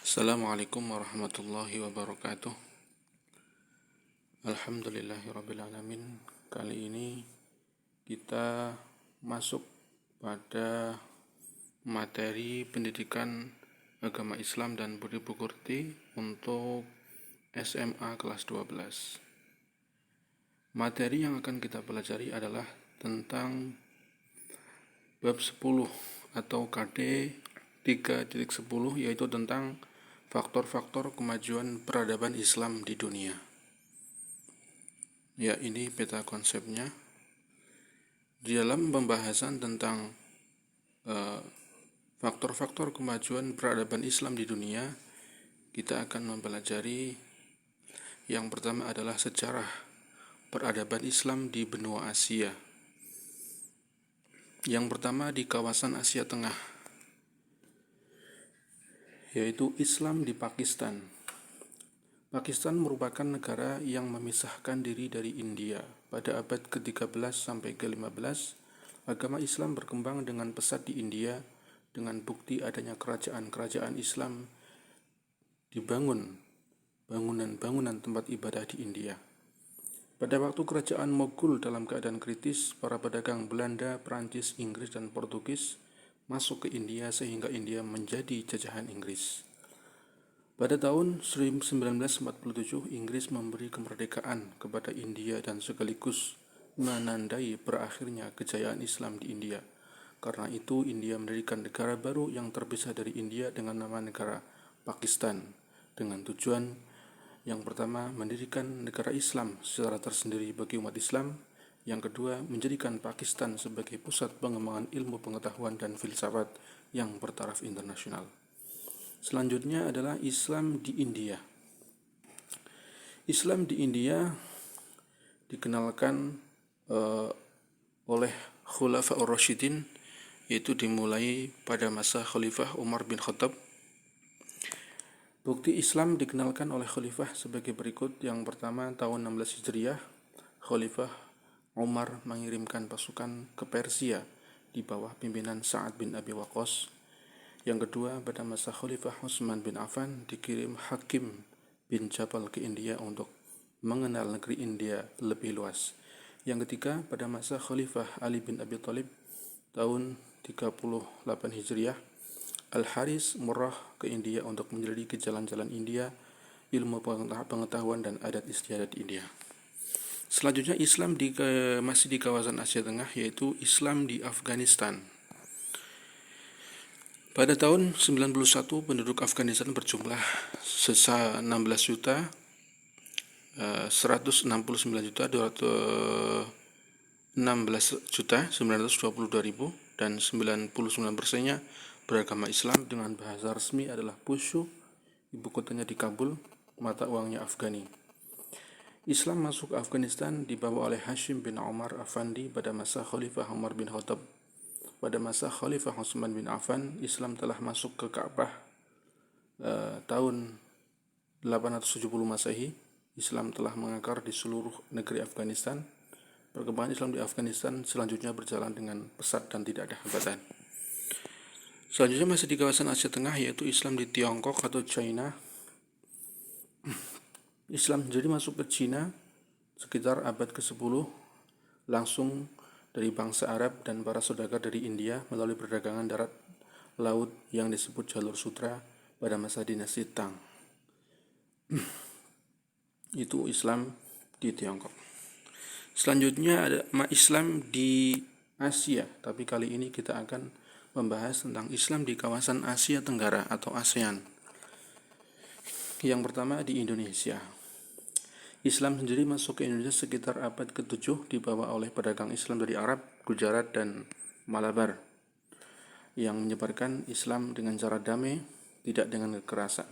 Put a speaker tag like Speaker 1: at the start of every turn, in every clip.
Speaker 1: Assalamualaikum warahmatullahi wabarakatuh. Alhamdulillahirrabbilalamin. Kali ini kita masuk pada materi pendidikan agama Islam dan budi pekerti untuk SMA kelas 12. Materi yang akan kita pelajari adalah tentang bab 10 atau KD 3.10, yaitu tentang faktor-faktor kemajuan peradaban Islam di dunia. Ya, ini peta konsepnya. Di dalam pembahasan tentang faktor-faktor kemajuan peradaban Islam di dunia, kita akan mempelajari yang pertama adalah sejarah peradaban Islam di benua Asia. Yang pertama di kawasan Asia Tengah, yaitu Islam di Pakistan. Pakistan merupakan negara yang memisahkan diri dari India. Pada abad ke-13 sampai ke-15, agama Islam berkembang dengan pesat di India dengan bukti adanya kerajaan-kerajaan Islam dibangun bangunan-bangunan tempat ibadah di India. Pada waktu kerajaan Mogul dalam keadaan kritis, para pedagang Belanda, Perancis, Inggris, dan Portugis masuk ke India sehingga India menjadi jajahan Inggris. Pada tahun 1947, Inggris memberi kemerdekaan kepada India dan sekaligus menandai berakhirnya kejayaan Islam di India. Karena itu, India mendirikan negara baru yang terpisah dari India dengan nama negara Pakistan, dengan tujuan yang pertama, mendirikan negara Islam secara tersendiri bagi umat Islam. Yang kedua, menjadikan Pakistan sebagai pusat pengembangan ilmu pengetahuan dan filsafat yang bertaraf internasional. Selanjutnya adalah Islam di India. Islam di India dikenalkan oleh Khulafaur Rasyidin, yaitu dimulai pada masa Khalifah Umar bin Khattab. Bukti Islam dikenalkan oleh Khalifah sebagai berikut. Yang pertama, tahun 16 Hijriah, Khalifah Umar mengirimkan pasukan ke Persia di bawah pimpinan Sa'ad bin Abi Waqqas. Yang kedua, pada masa Khalifah Utsman bin Affan, dikirim Hakim bin Jabal ke India untuk mengenal negeri India lebih luas. Yang ketiga, pada masa Khalifah Ali bin Abi Thalib, tahun 38 Hijriah, Al-Haris Murrah ke India untuk menyelidiki jalan-jalan India, ilmu pengetahuan dan adat istiadat India. Selanjutnya Islam masih di kawasan Asia Tengah, yaitu Islam di Afghanistan. Pada tahun 91, penduduk Afghanistan berjumlah 16 juta 169 juta 216 juta 922 ribu, dan 99%-nya beragama Islam dengan bahasa resmi adalah Pushu, ibu kotanya di Kabul, mata uangnya Afghani. Islam masuk ke Afghanistan dibawa oleh Hashim bin Umar Afandi pada masa Khalifah Umar bin Khattab. Pada masa Khalifah Utsman bin Affan, Islam telah masuk ke Ka'bah tahun 870 Masehi. Islam telah mengakar di seluruh negeri Afghanistan. Perkembangan Islam di Afghanistan selanjutnya berjalan dengan pesat dan tidak ada hambatan. Selanjutnya masih di kawasan Asia Tengah, yaitu Islam di Tiongkok atau China. Islam jadi masuk ke China sekitar abad ke-10 langsung dari bangsa Arab dan para saudagar dari India melalui perdagangan darat laut yang disebut jalur sutra pada masa dinasti Tang. Itu Islam di Tiongkok. Selanjutnya ada Islam di Asia, tapi kali ini kita akan membahas tentang Islam di kawasan Asia Tenggara atau ASEAN. Yang pertama di Indonesia. Islam sendiri masuk ke Indonesia sekitar abad ke-7 dibawa oleh pedagang Islam dari Arab, Gujarat, dan Malabar yang menyebarkan Islam dengan cara damai, tidak dengan kekerasan.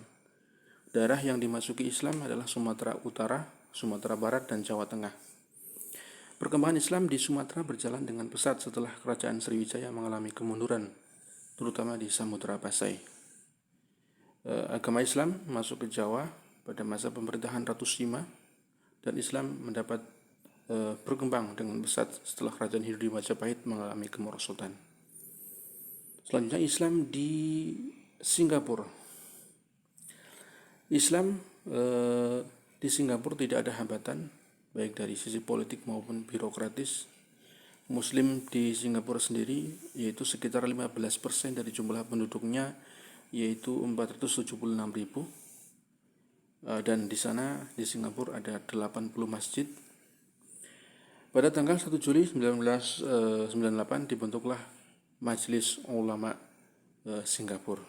Speaker 1: Daerah yang dimasuki Islam adalah Sumatera Utara, Sumatera Barat, dan Jawa Tengah. Perkembangan Islam di Sumatera berjalan dengan pesat setelah kerajaan Sriwijaya mengalami kemunduran, terutama di Samudra Pasai. Agama Islam masuk ke Jawa pada masa pemerintahan Ratu Sima, dan Islam mendapat berkembang dengan pesat setelah kerajaan Hindu di Majapahit mengalami kemerosotan. Selanjutnya Islam di Singapura. Islam di Singapura tidak ada hambatan baik dari sisi politik maupun birokratis. Muslim di Singapura sendiri yaitu sekitar 15% dari jumlah penduduknya, yaitu 476.000. Dan di sana di Singapura ada 80 masjid. Pada tanggal 1 Juli 1998 dibentuklah Majelis Ulama Singapura.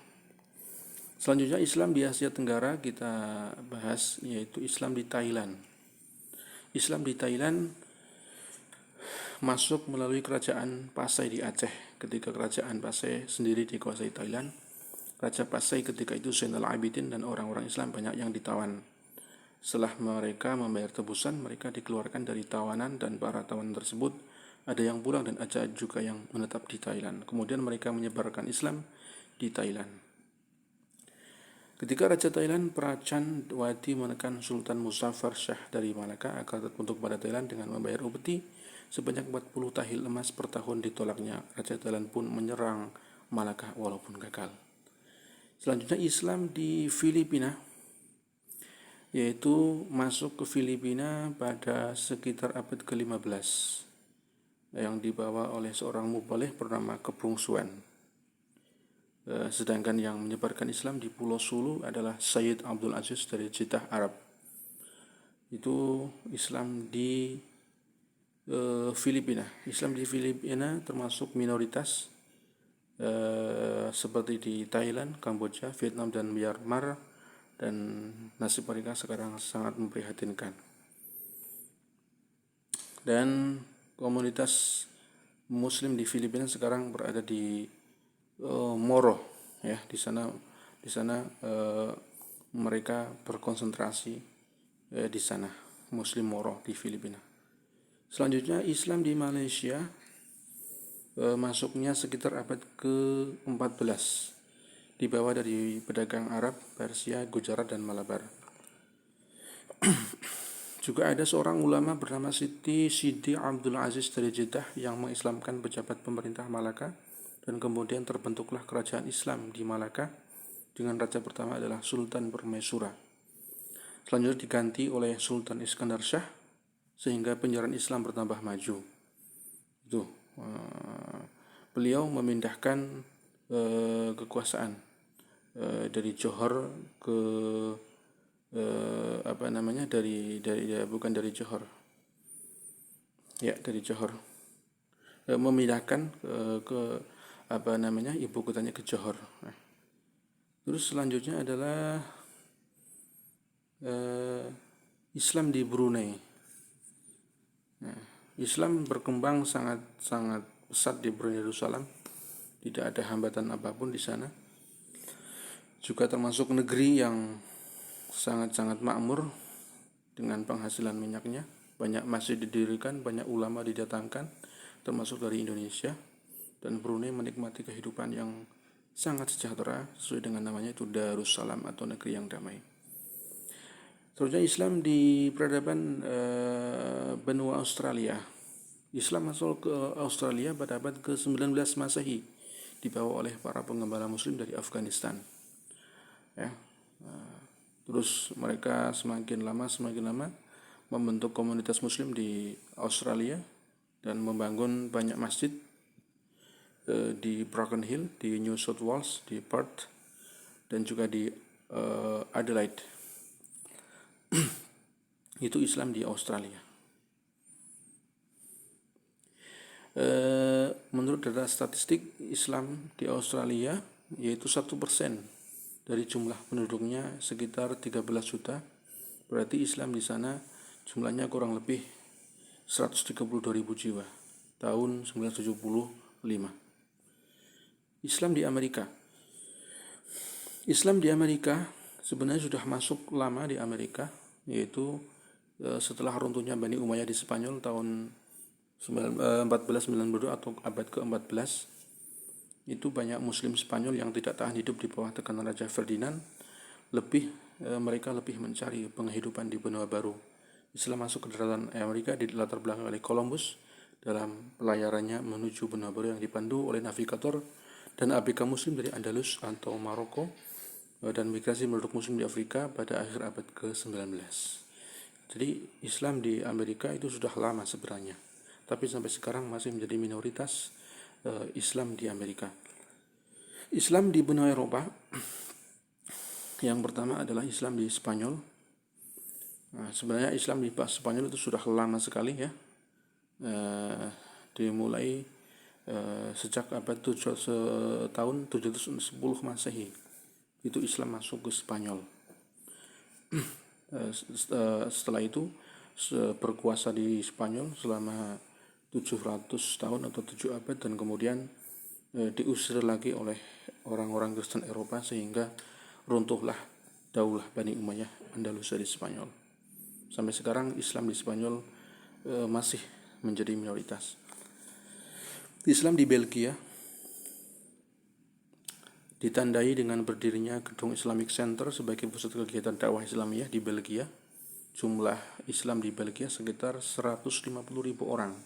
Speaker 1: Selanjutnya Islam di Asia Tenggara kita bahas, yaitu Islam di Thailand. Islam di Thailand masuk melalui kerajaan Pasai di Aceh. Ketika kerajaan Pasai sendiri dikuasai Thailand, Raja Pasai ketika itu Zainal Abidin dan orang-orang Islam banyak yang ditawan. Setelah mereka membayar tebusan, mereka dikeluarkan dari tawanan, dan para tawanan tersebut ada yang pulang dan ada juga yang menetap di Thailand. Kemudian mereka menyebarkan Islam di Thailand. Ketika Raja Thailand Prachan Wati menekan Sultan Muzaffar Shah dari Malaka agar terbentuk pada Thailand dengan membayar upeti sebanyak 40 tahil emas per tahun ditolaknya, Raja Thailand pun menyerang Malaka walaupun gagal. Selanjutnya Islam di Filipina, yaitu masuk ke Filipina pada sekitar abad ke-15 yang dibawa oleh seorang muballigh bernama Kebung Suan. Sedangkan yang menyebarkan Islam di Pulau Sulu adalah Sayyid Abdul Aziz dari Jeddah, Arab. Itu Islam di Filipina. Islam di Filipina termasuk minoritas seperti di Thailand, Kamboja, Vietnam, dan Myanmar, dan nasib mereka sekarang sangat memprihatinkan. Dan komunitas Muslim di Filipina sekarang berada di Moro, ya. Di sana mereka berkonsentrasi di sana, Muslim Moro di Filipina. Selanjutnya Islam di Malaysia, masuknya sekitar abad ke-14, dibawa dari pedagang Arab, Persia, Gujarat, dan Malabar. Juga ada seorang ulama bernama Sidi Abdul Aziz dari Jeddah yang mengislamkan pejabat pemerintah Malaka, dan kemudian terbentuklah kerajaan Islam di Malaka dengan raja pertama adalah Sultan Permaisura. Selanjutnya diganti oleh Sultan Iskandar Shah sehingga penjarahan Islam bertambah maju. Itu beliau memindahkan kekuasaan dari Johor ke dari Johor, memindahkan ke ibu kotanya ke Johor. Terus selanjutnya adalah Islam di Brunei. Islam berkembang sangat pesat di Brunei Darussalam. Tidak ada hambatan apapun di sana. Juga termasuk negeri yang sangat makmur dengan penghasilan minyaknya. Banyak masjid didirikan, banyak ulama didatangkan, termasuk dari Indonesia. Dan Brunei menikmati kehidupan yang sangat sejahtera, sesuai dengan namanya, itu Darussalam atau negeri yang damai. Selanjutnya Islam di peradaban benua Australia. Islam masuk ke Australia pada abad ke-19 Masehi, dibawa oleh para pengembala Muslim dari Afghanistan. Ya. Terus mereka semakin lama membentuk komunitas Muslim di Australia dan membangun banyak masjid di Broken Hill, di New South Wales, di Perth, dan juga di Adelaide. Itu Islam di Australia. Menurut data statistik, Islam di Australia yaitu 1% dari jumlah penduduknya, sekitar 13 juta. Berarti Islam di sana jumlahnya kurang lebih 132.000 jiwa tahun 1975. Islam di Amerika. Islam di Amerika sebenarnya sudah masuk lama di Amerika, yaitu setelah runtuhnya Bani Umayyah di Spanyol tahun 1492 atau abad ke-14. Itu banyak Muslim Spanyol yang tidak tahan hidup di bawah tekanan Raja Ferdinand. Mereka lebih mencari penghidupan di benua baru. Islam masuk ke daratan Amerika di latar belakang oleh Columbus dalam pelayarannya menuju benua baru yang dipandu oleh navigator dan ABK Muslim dari Andalus atau Maroko. dan migrasi penduduk muslim di Afrika pada akhir abad ke-19. Jadi Islam di Amerika itu sudah lama sebenarnya, tapi sampai sekarang masih menjadi minoritas Islam di Amerika. Islam di benua Eropa, yang pertama adalah Islam di Spanyol. Nah, sebenarnya Islam di Spanyol itu sudah lama sekali ya, dimulai sejak abad tahun 710 Masehi. Itu Islam masuk ke Spanyol. Setelah itu berkuasa di Spanyol selama 700 tahun atau 7 abad, dan kemudian diusir lagi oleh orang-orang Kristen Eropa sehingga runtuhlah Daulah Bani Umayyah Andalusia di Spanyol. Sampai sekarang Islam di Spanyol masih menjadi minoritas. Islam di Belgia ditandai dengan berdirinya gedung Islamic Center sebagai pusat kegiatan dakwah Islamiyah di Belgia. Jumlah Islam di Belgia sekitar 150.000 orang.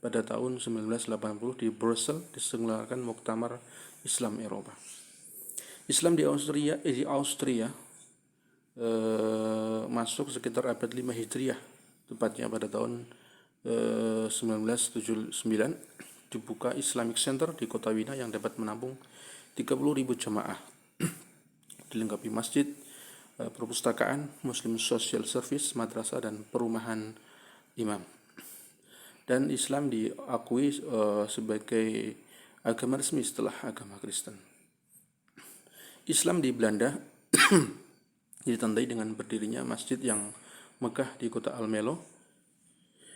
Speaker 1: Pada tahun 1980 di Brussels diselenggarakan Muktamar Islam Eropa. Islam di Austria masuk sekitar abad 5 Hijriah, tepatnya pada tahun 1979 dibuka Islamic Center di kota Wina yang dapat menampung 30.000 jemaah, dilengkapi masjid, perpustakaan, Muslim Social Service, madrasah, dan perumahan imam. Dan Islam diakui sebagai agama resmi setelah agama Kristen. Islam di Belanda ditandai dengan berdirinya masjid yang megah di kota Almelo.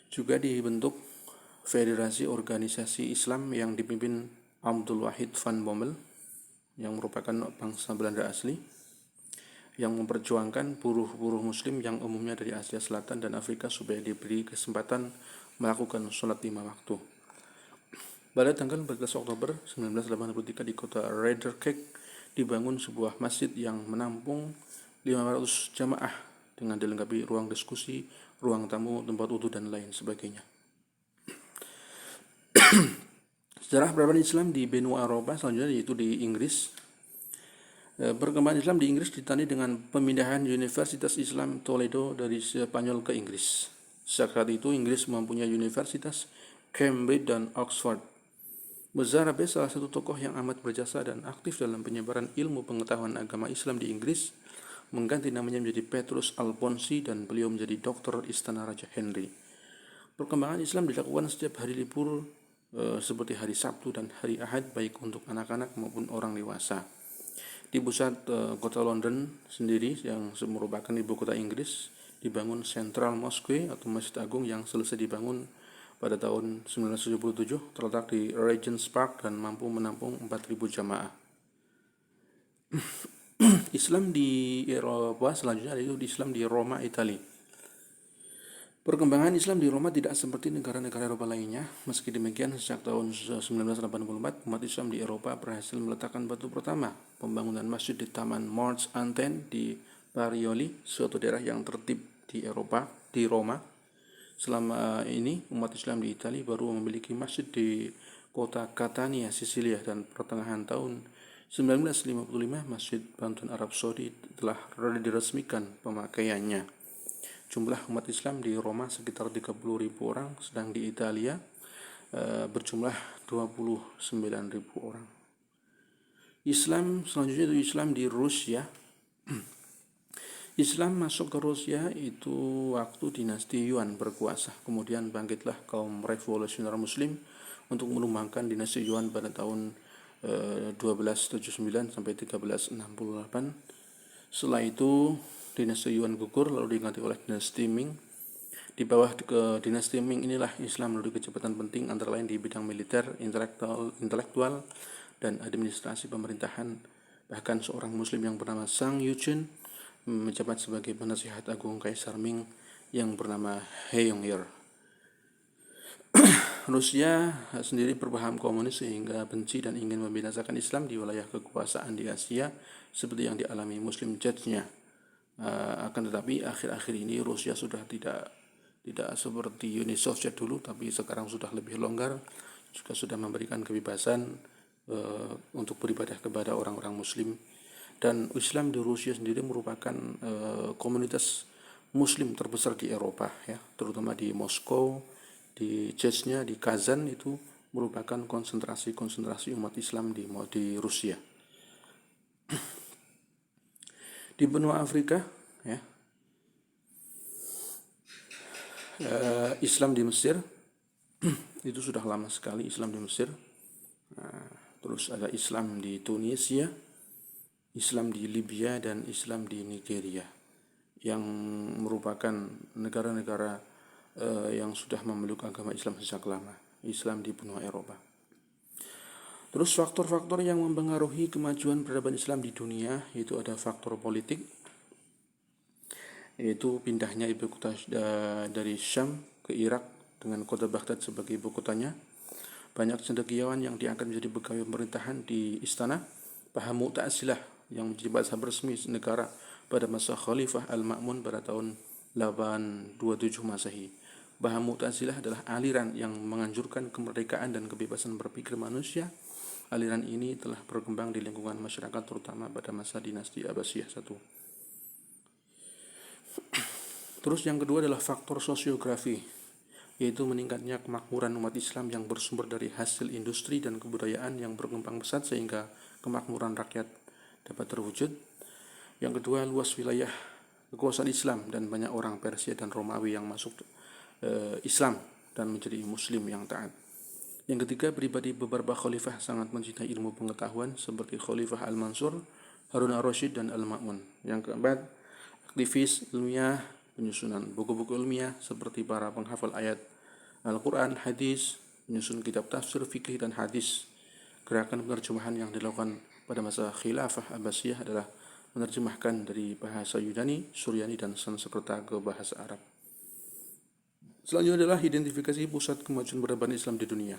Speaker 1: Juga dibentuk Federasi Organisasi Islam yang dipimpin Abdul Wahid van Bommel, yang merupakan bangsa Belanda asli, yang memperjuangkan buruh-buruh muslim yang umumnya dari Asia Selatan dan Afrika supaya diberi kesempatan melakukan sholat 5 waktu. Pada tanggal 14 Oktober 1983 di kota Ridderkerk dibangun sebuah masjid yang menampung 500 jamaah dengan dilengkapi ruang diskusi, ruang tamu, tempat wudhu, dan lain sebagainya. Sejarah peradaban Islam di benua Eropa selanjutnya yaitu di Inggris. Perkembangan Islam di Inggris ditandai dengan pemindahan Universitas Islam Toledo dari Spanyol ke Inggris. Sejak saat itu Inggris mempunyai Universitas Cambridge dan Oxford. Mirza Rabi, salah satu tokoh yang amat berjasa dan aktif dalam penyebaran ilmu pengetahuan agama Islam di Inggris, mengganti namanya menjadi Petrus Alfonsi dan beliau menjadi doktor Istana Raja Henry. Perkembangan Islam dilakukan setiap hari libur seperti hari Sabtu dan hari Ahad, baik untuk anak-anak maupun orang dewasa. Di pusat kota London sendiri, yang merupakan ibu kota Inggris, dibangun Central Mosque atau Masjid Agung yang selesai dibangun pada tahun 1977, terletak di Regent's Park dan mampu menampung 4.000 jamaah. Islam di Eropa selanjutnya yaitu Islam di Roma, Italia. Perkembangan Islam di Roma tidak seperti negara-negara Eropa lainnya. Meski demikian, sejak tahun 1984, umat Islam di Eropa berhasil meletakkan batu pertama pembangunan masjid di Taman March Anten di Parioli, suatu daerah yang tertib di Eropa, di Roma. Selama ini, umat Islam di Italia baru memiliki masjid di kota Catania, Sisilia, dan pertengahan tahun 1955, Masjid Bantuan Arab Saudi telah diresmikan pemakaiannya. Jumlah umat Islam di Roma sekitar 30.000 orang, sedang di Italia berjumlah 29.000 orang. Islam selanjutnya itu Islam di Rusia. Islam masuk ke Rusia itu waktu dinasti Yuan berkuasa. Kemudian bangkitlah kaum revolusioner Muslim untuk menumbangkan dinasti Yuan pada tahun 1279 sampai 1368. Setelah itu dinasti Yuan gugur lalu diganti oleh dinasti Ming. Di bawah dinasti Ming inilah Islam menduduki jabatan penting antara lain di bidang militer, intelektual, dan administrasi pemerintahan. Bahkan seorang muslim yang bernama Sang Yuchun menjabat sebagai penasihat agung Kaisar Ming yang bernama He Yongyur. Rusia sendiri berpaham komunis sehingga benci dan ingin membinasakan Islam di wilayah kekuasaan di Asia seperti yang dialami Muslim Chechnya. Akan tetapi akhir-akhir ini Rusia sudah tidak seperti Uni Soviet dulu, tapi sekarang sudah lebih longgar, juga sudah memberikan kebebasan untuk beribadah kepada orang-orang Muslim Dan Islam di Rusia sendiri merupakan komunitas Muslim terbesar di Eropa, ya, terutama di Moskow, di Chechnya, di Kazan, itu merupakan konsentrasi umat Islam di Rusia. Di benua Afrika, ya, Islam di Mesir itu sudah lama sekali Islam di Mesir. Terus ada Islam di Tunisia, Islam di Libya, dan Islam di Nigeria, yang merupakan negara-negara yang sudah memeluk agama Islam sejak lama, Islam di benua Eropa. Terus faktor-faktor yang mempengaruhi kemajuan peradaban Islam di dunia, yaitu ada faktor politik, yaitu pindahnya ibu kota dari Syam ke Irak dengan kota Baghdad sebagai ibu kotanya. Banyak cendekiawan yang diangkat menjadi pegawai pemerintahan di istana. Paham Mu'tazilah yang menjadi bahasa resmi negara pada masa Khalifah Al-Ma'mun pada tahun 827 Masehi. Paham Mu'tazilah adalah aliran yang menganjurkan kemerdekaan dan kebebasan berpikir manusia. Aliran ini telah berkembang di lingkungan masyarakat terutama pada masa dinasti Abbasiyah I. Terus yang kedua adalah faktor sosiografi, yaitu meningkatnya kemakmuran umat Islam yang bersumber dari hasil industri dan kebudayaan yang berkembang pesat sehingga kemakmuran rakyat dapat terwujud. Yang kedua, luas wilayah kekuasaan Islam dan banyak orang Persia dan Romawi yang masuk Islam dan menjadi Muslim yang taat. Yang ketiga, pribadi beberapa khalifah sangat mencintai ilmu pengetahuan seperti Khalifah Al-Mansur, Harun al-Rasyid, dan Al-Ma'mun. Yang keempat, aktivis ilmiah, penyusunan buku-buku ilmiah seperti para penghafal ayat Al-Quran, hadis, menyusun kitab tafsir, fikih, dan hadis. Gerakan penerjemahan yang dilakukan pada masa Khilafah Abbasiyah adalah menerjemahkan dari bahasa Yunani, Suryani, dan Sanskerta ke bahasa Arab. Selanjutnya adalah identifikasi pusat kemajuan peradaban Islam di dunia.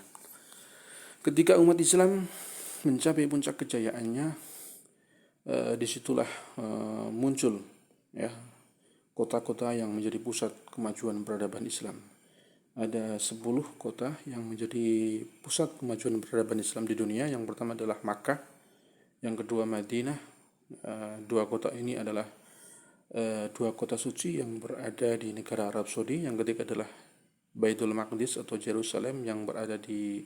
Speaker 1: Ketika umat Islam mencapai puncak kejayaannya, disitulah muncul, ya, kota-kota yang menjadi pusat kemajuan peradaban Islam. Ada 10 kota yang menjadi pusat kemajuan peradaban Islam di dunia. Yang pertama adalah Makkah, yang kedua Madinah. Dua kota ini adalah dua kota suci yang berada di negara Arab Saudi. Yang ketiga adalah Baitul Maqdis atau Yerusalem yang berada di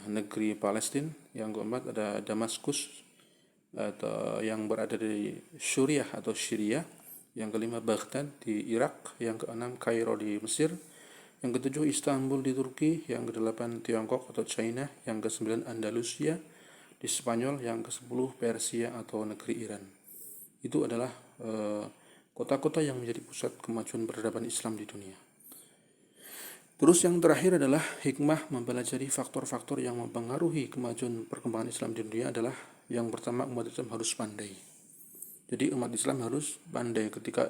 Speaker 1: negeri Palestina. Yang keempat ada Damaskus atau yang berada di Suriah atau Syria. Yang kelima Baghdad di Irak. Yang keenam Kairo di Mesir. Yang ketujuh Istanbul di Turki. Yang kedelapan Tiongkok atau China. Yang kesembilan Andalusia di Spanyol. Yang kesepuluh Persia atau negeri Iran. Itu adalah kota-kota yang menjadi pusat kemajuan peradaban Islam di dunia. Terus yang terakhir adalah hikmah mempelajari faktor-faktor yang mempengaruhi kemajuan perkembangan Islam di dunia adalah yang pertama, umat Islam harus pandai. Jadi umat Islam harus pandai ketika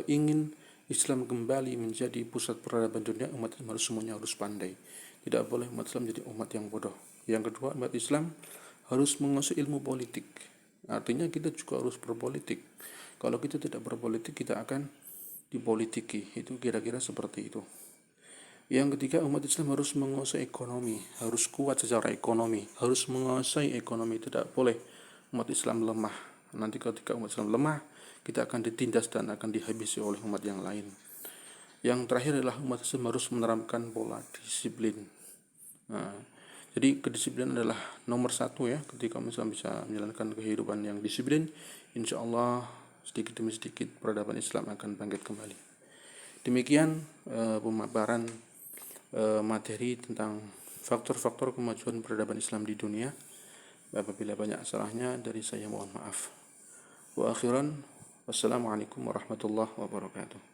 Speaker 1: ingin Islam kembali menjadi pusat peradaban dunia. Umat Islam semuanya harus pandai. Tidak boleh umat Islam jadi umat yang bodoh. Yang kedua, umat Islam harus menguasai ilmu politik. Artinya kita juga harus berpolitik. Kalau kita tidak berpolitik, kita akan dipolitiki. Itu kira-kira seperti itu. Yang ketiga, umat Islam harus menguasai ekonomi, harus kuat secara ekonomi, harus menguasai ekonomi. Tidak boleh umat Islam lemah. Nanti ketika umat Islam lemah, kita akan ditindas dan akan dihabisi oleh umat yang lain. Yang terakhir adalah umat Islam harus menerapkan pola disiplin. Jadi kedisiplinan adalah nomor satu, ya. Ketika Islam bisa menjalankan kehidupan yang disiplin, insya Allah sedikit demi sedikit peradaban Islam akan bangkit kembali. Demikian pemaparan materi tentang faktor-faktor kemajuan peradaban Islam di dunia. Apabila banyak salahnya dari saya mohon maaf. Wa akhiran, wassalamualaikum warahmatullahi wabarakatuh.